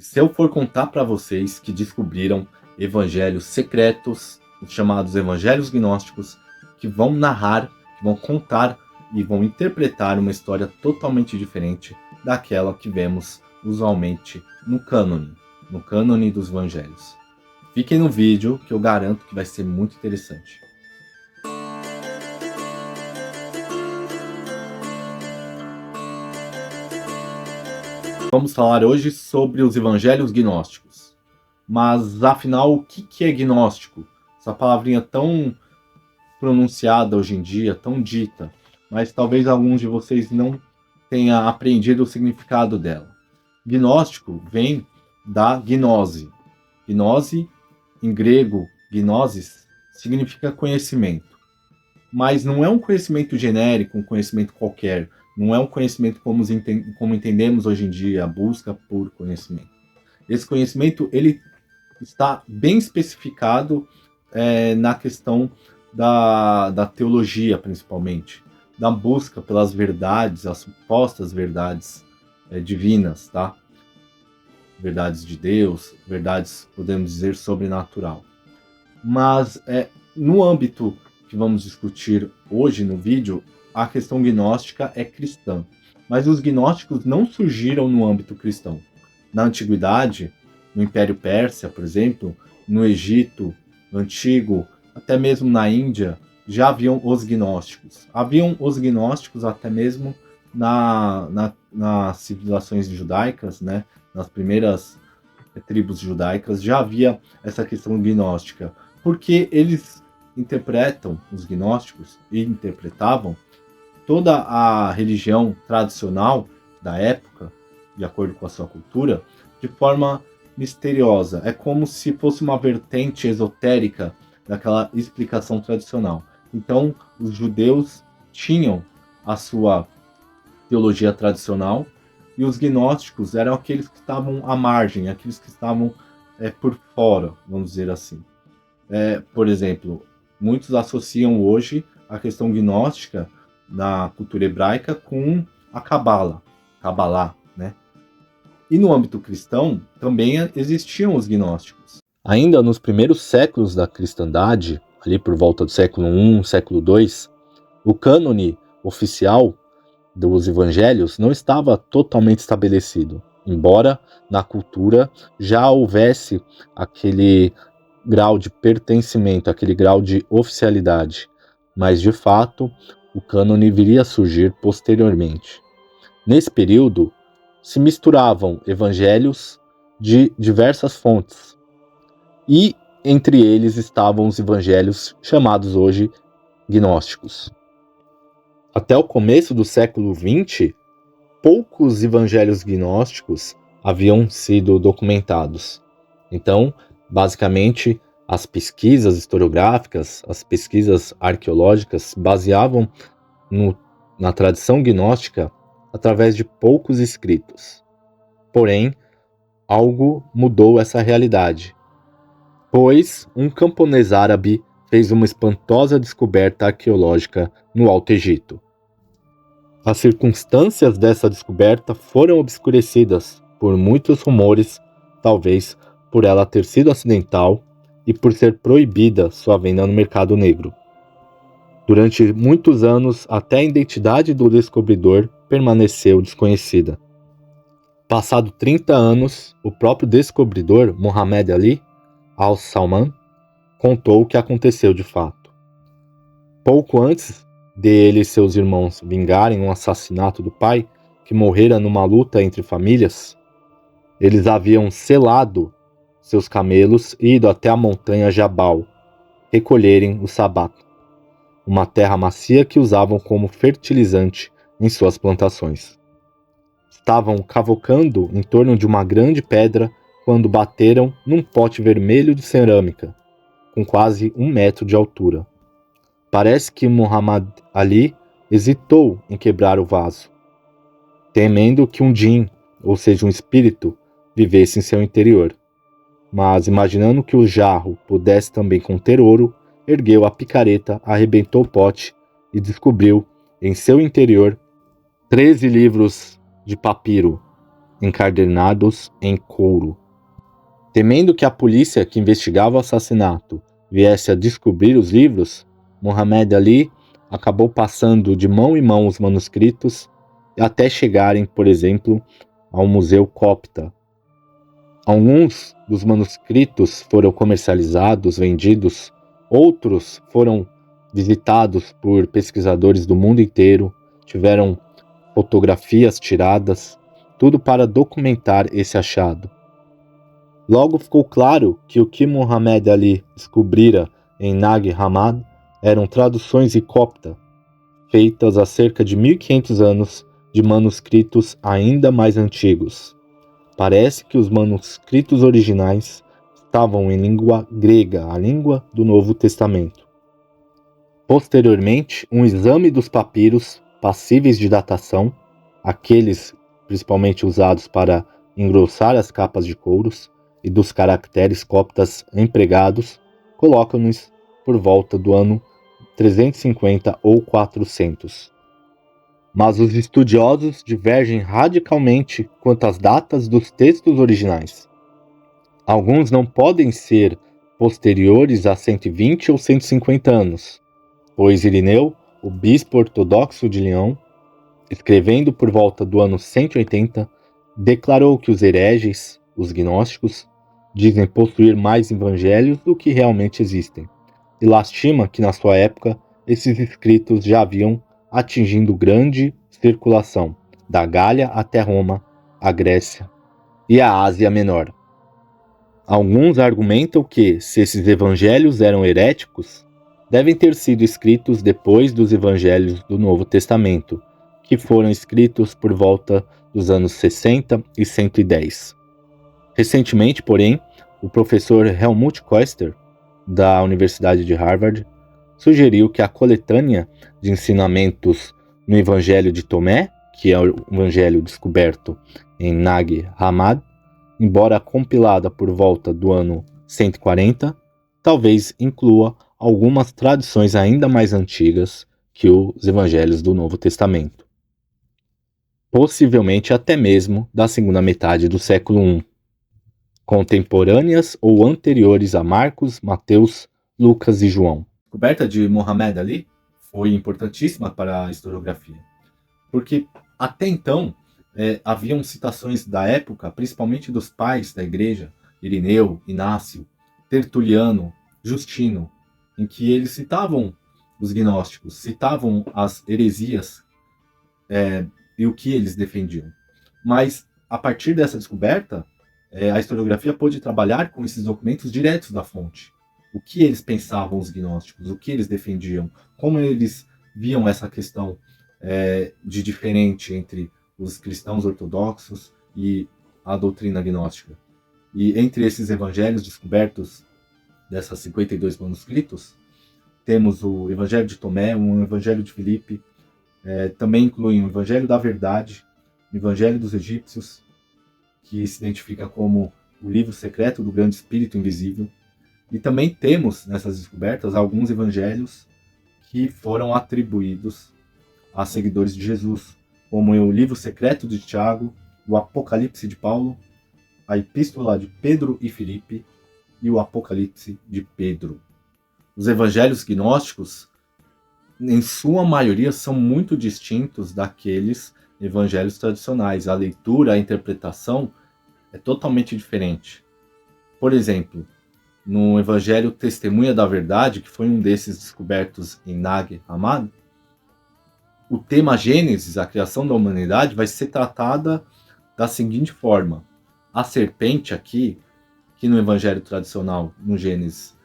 Se eu for contar para vocês que descobriram evangelhos secretos, os chamados evangelhos gnósticos, que vão narrar, que vão contar e vão interpretar uma história totalmente diferente daquela que vemos usualmente no cânone dos evangelhos. Fiquem no vídeo que eu garanto que vai ser muito interessante. Vamos falar hoje sobre os evangelhos gnósticos. Mas, afinal, o que é gnóstico? Essa palavrinha tão pronunciada hoje em dia, tão dita, mas talvez alguns de vocês não tenham aprendido o significado dela. Gnóstico vem da gnose. Gnose, em grego, gnosis, significa conhecimento. Mas não é um conhecimento genérico, um conhecimento qualquer. Não é um conhecimento como entendemos hoje em dia, a busca por conhecimento. Esse conhecimento ele está bem especificado na questão da teologia, principalmente. Da busca pelas verdades, as supostas verdades divinas, tá? Verdades de Deus, verdades, podemos dizer, sobrenatural. Mas no âmbito que vamos discutir hoje no vídeo, a questão gnóstica é cristã. Mas os gnósticos não surgiram no âmbito cristão. Na antiguidade, no Império Pérsia, por exemplo, no Egito antigo, até mesmo na Índia, já haviam os gnósticos. Haviam os gnósticos até mesmo nas civilizações judaicas, né? Nas primeiras tribos judaicas, já havia essa questão gnóstica. Porque eles interpretam, os gnósticos, e interpretavam toda a religião tradicional da época, de acordo com a sua cultura, de forma misteriosa. É como se fosse uma vertente esotérica daquela explicação tradicional. Então, os judeus tinham a sua teologia tradicional e os gnósticos eram aqueles que estavam à margem, aqueles que estavam por fora, vamos dizer assim. Por exemplo, muitos associam hoje a questão gnóstica na cultura hebraica com a Kabbalah, né? E no âmbito cristão também existiam os gnósticos. Ainda nos primeiros séculos da cristandade, ali por volta do século I, século II, o cânone oficial dos evangelhos não estava totalmente estabelecido, embora na cultura já houvesse aquele grau de pertencimento, aquele grau de oficialidade, mas de fato o cânone viria a surgir posteriormente. Nesse período se misturavam evangelhos de diversas fontes e entre eles estavam os evangelhos chamados hoje gnósticos. Até o começo do século XX, poucos evangelhos gnósticos haviam sido documentados. Então, basicamente, as pesquisas historiográficas, as pesquisas arqueológicas se baseavam na tradição gnóstica através de poucos escritos. Porém, algo mudou essa realidade, pois um camponês árabe fez uma espantosa descoberta arqueológica no Alto Egito. As circunstâncias dessa descoberta foram obscurecidas por muitos rumores, talvez por ela ter sido acidental e por ser proibida sua venda no mercado negro. Durante muitos anos, até a identidade do descobridor permaneceu desconhecida. Passado 30 anos, o próprio descobridor, Muhammad Ali al-Salman, contou o que aconteceu de fato. Pouco antes de ele e seus irmãos vingarem um assassinato do pai, que morrera numa luta entre famílias, eles haviam selado seus camelos e ido até a montanha Jabal, recolherem o sabato, uma terra macia que usavam como fertilizante em suas plantações. Estavam cavocando em torno de uma grande pedra quando bateram num pote vermelho de cerâmica, com quase 1 metro de altura. Parece que Muhammad Ali hesitou em quebrar o vaso, temendo que um djinn, ou seja, um espírito, vivesse em seu interior. Mas, imaginando que o jarro pudesse também conter ouro, ergueu a picareta, arrebentou o pote e descobriu, em seu interior, 13 livros de papiro, encadernados em couro. Temendo que a polícia que investigava o assassinato viesse a descobrir os livros, Muhammad Ali acabou passando de mão em mão os manuscritos até chegarem, por exemplo, ao Museu Copta. Alguns dos manuscritos foram comercializados, vendidos, outros foram visitados por pesquisadores do mundo inteiro, tiveram fotografias tiradas, tudo para documentar esse achado. Logo ficou claro que o que Muhammad Ali descobrira em Nag Hammadi eram traduções em copta, feitas há cerca de 1500 anos de manuscritos ainda mais antigos. Parece que os manuscritos originais estavam em língua grega, a língua do Novo Testamento. Posteriormente, um exame dos papiros passíveis de datação, aqueles principalmente usados para engrossar as capas de couros, e dos caracteres coptas empregados, colocam-nos por volta do ano 350 ou 400. Mas os estudiosos divergem radicalmente quanto às datas dos textos originais. Alguns não podem ser posteriores a 120 ou 150 anos, pois Irineu, o bispo ortodoxo de Lyon, escrevendo por volta do ano 180, declarou que os hereges, os gnósticos, dizem possuir mais evangelhos do que realmente existem, e lastima que na sua época esses escritos já haviam atingindo grande circulação, da Gália até Roma, a Grécia e a Ásia Menor. Alguns argumentam que, se esses evangelhos eram heréticos, devem ter sido escritos depois dos evangelhos do Novo Testamento, que foram escritos por volta dos anos 60 e 110. Recentemente, porém, o professor Helmut Koester, da Universidade de Harvard, sugeriu que a coletânea de ensinamentos no Evangelho de Tomé, que é o evangelho descoberto em Nag Hammadi, embora compilada por volta do ano 140, talvez inclua algumas tradições ainda mais antigas que os evangelhos do Novo Testamento, possivelmente até mesmo da segunda metade do século I, contemporâneas ou anteriores a Marcos, Mateus, Lucas e João. A descoberta de Muhammad Ali foi importantíssima para a historiografia, porque até então haviam citações da época, principalmente dos pais da igreja, Irineu, Inácio, Tertuliano, Justino, em que eles citavam os gnósticos, citavam as heresias e o que eles defendiam. Mas, a partir dessa descoberta, a historiografia pôde trabalhar com esses documentos diretos da fonte. O que eles pensavam, os gnósticos, o que eles defendiam, como eles viam essa questão de diferente entre os cristãos ortodoxos e a doutrina gnóstica. E entre esses evangelhos descobertos, dessas 52 manuscritos, temos o Evangelho de Tomé, o Evangelho de Filipe, também incluem o Evangelho da Verdade, o Evangelho dos Egípcios, que se identifica como o livro secreto do grande Espírito Invisível. E também temos, nessas descobertas, alguns evangelhos que foram atribuídos a seguidores de Jesus, como o livro secreto de Tiago, o Apocalipse de Paulo, a Epístola de Pedro e Filipe e o Apocalipse de Pedro. Os evangelhos gnósticos, em sua maioria, são muito distintos daqueles evangelhos tradicionais. A leitura, a interpretação é totalmente diferente. Por exemplo, no Evangelho Testemunha da Verdade, que foi um desses descobertos em Nag Hammadi, o tema Gênesis, a criação da humanidade, vai ser tratada da seguinte forma. A serpente aqui, que no Evangelho tradicional, no Gênesis,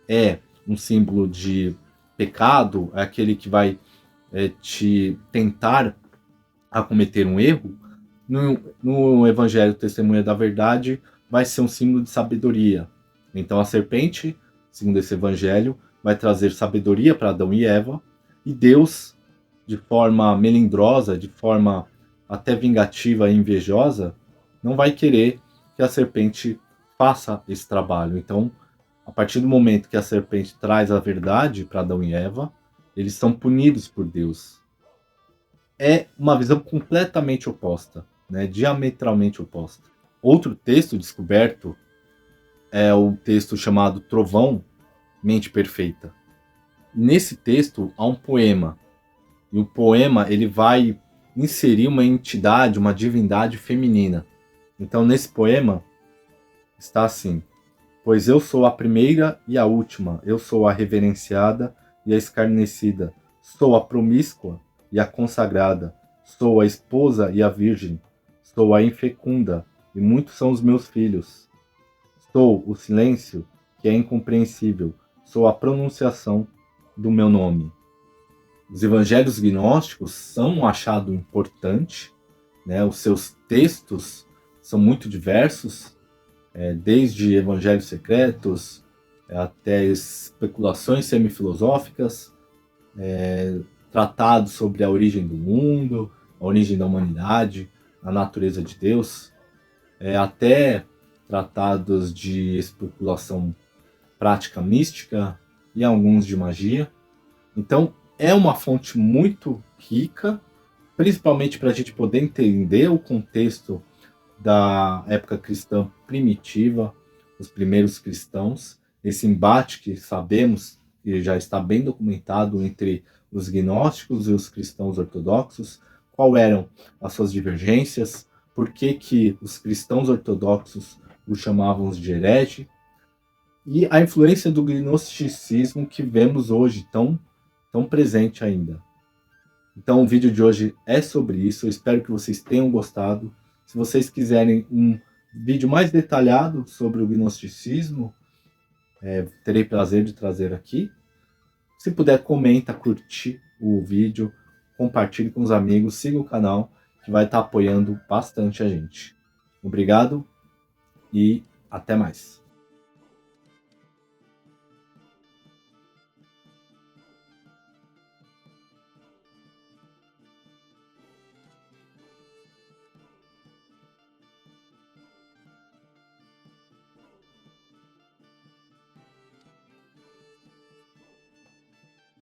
é um símbolo de pecado, é aquele que vai te tentar a cometer um erro. No Evangelho Testemunha da Verdade, vai ser um símbolo de sabedoria. Então a serpente, segundo esse evangelho, vai trazer sabedoria para Adão e Eva, e Deus, de forma melindrosa, de forma até vingativa e invejosa, não vai querer que a serpente faça esse trabalho. Então, a partir do momento que a serpente traz a verdade para Adão e Eva, eles são punidos por Deus. É uma visão completamente oposta. né, diametralmente oposta. Outro texto descoberto é o texto chamado Trovão, Mente Perfeita. Nesse texto há um poema, e o poema ele vai inserir uma entidade, uma divindade feminina. Então nesse poema está assim: pois eu sou a primeira e a última, eu sou a reverenciada e a escarnecida, sou a promíscua e a consagrada, sou a esposa e a virgem, sou a infecunda, e muitos são os meus filhos. Sou o silêncio que é incompreensível, sou a pronunciação do meu nome. Os evangelhos gnósticos são um achado importante, né? Os seus textos são muito diversos, desde evangelhos secretos até especulações semifilosóficas, tratados sobre a origem do mundo, a origem da humanidade, a natureza de Deus, até tratados de especulação prática mística e alguns de magia. Então, é uma fonte muito rica, principalmente para a gente poder entender o contexto da época cristã primitiva, os primeiros cristãos, esse embate que sabemos que já está bem documentado entre os gnósticos e os cristãos ortodoxos, qual eram as suas divergências, por que os cristãos ortodoxos os chamavam de herege, e a influência do gnosticismo que vemos hoje tão presente ainda. Então o vídeo de hoje é sobre isso, eu espero que vocês tenham gostado. Se vocês quiserem um vídeo mais detalhado sobre o gnosticismo, terei prazer de trazer aqui. Se puder, comenta, curte o vídeo, compartilhe com os amigos, siga o canal, que vai estar apoiando bastante a gente. Obrigado e até mais.